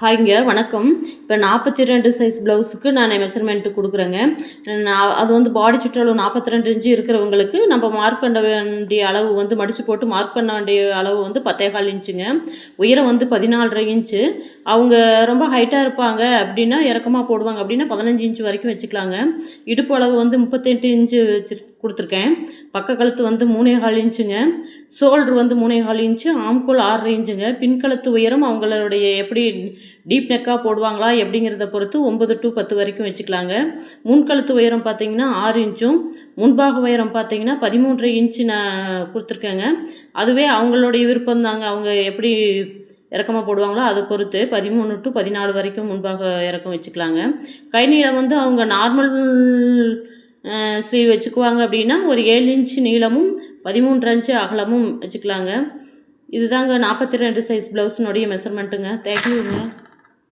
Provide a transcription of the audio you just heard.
ஹாய்ங்க வணக்கம். இப்போ 42 சைஸ் ப்ளவுஸுக்கு நான் மெஷர்மெண்ட்டு கொடுக்குறேங்க. அது வந்து பாடி சுற்றளவு 42 இன்ச்சு இருக்கிறவங்களுக்கு நம்ம மார்க் பண்ண வேண்டிய அளவு வந்து மடித்து போட்டு மார்க் பண்ண வேண்டிய அளவு வந்து 10.25 இன்ச்சுங்க. உயரம் வந்து 14.5 இன்ச்சு. அவங்க ரொம்ப ஹைட்டாக இருப்பாங்க அப்படின்னா இறக்கமாக போடுவாங்க அப்படின்னா 15 இன்ச்சு வரைக்கும் வச்சுக்கலாங்க. இடுப்பு அளவு வந்து 38 இன்ச்சு கொடுத்துருக்கேன். பக்க கழுத்து வந்து 3.25 இன்ச்சுங்க. ஷோல்ட்ரு வந்து 3.25 இன்ச்சு. ஆம்கோல் 6.5 இன்ச்சுங்க. பின்கழுத்து உயரம் அவங்களுடைய எப்படி டீப் நெக்காக போடுவாங்களா எப்படிங்கிறத பொறுத்து 9 to 10 வரைக்கும் வச்சுக்கலாங்க. முன்கழுத்து உயரம் பார்த்தீங்கன்னா 6 இன்ச்சும், முன்பாக உயரம் பார்த்தீங்கன்னா 13.5 இன்ச்சு நான் கொடுத்துருக்கேங்க. அதுவே அவங்களுடைய விருப்பம் தாங்க. அவங்க எப்படி இறக்கமாக போடுவாங்களோ அதை பொறுத்து 13 to 14 வரைக்கும் முன்பாக இறக்கம் வச்சுக்கலாங்க. கை நீளம் வந்து அவங்க நார்மல் ஸ்லீவ் வச்சுக்குவாங்க அப்படின்னா ஒரு 7 இன்ச்சு நீளமும் 13 இன்ச்சு அகலமும் வச்சுக்கலாங்க. இதுதாங்க 42 சைஸ் ப்ளவுஸினுடைய மெஷர்மெண்ட்டுங்க. தேங்க்யூங்க.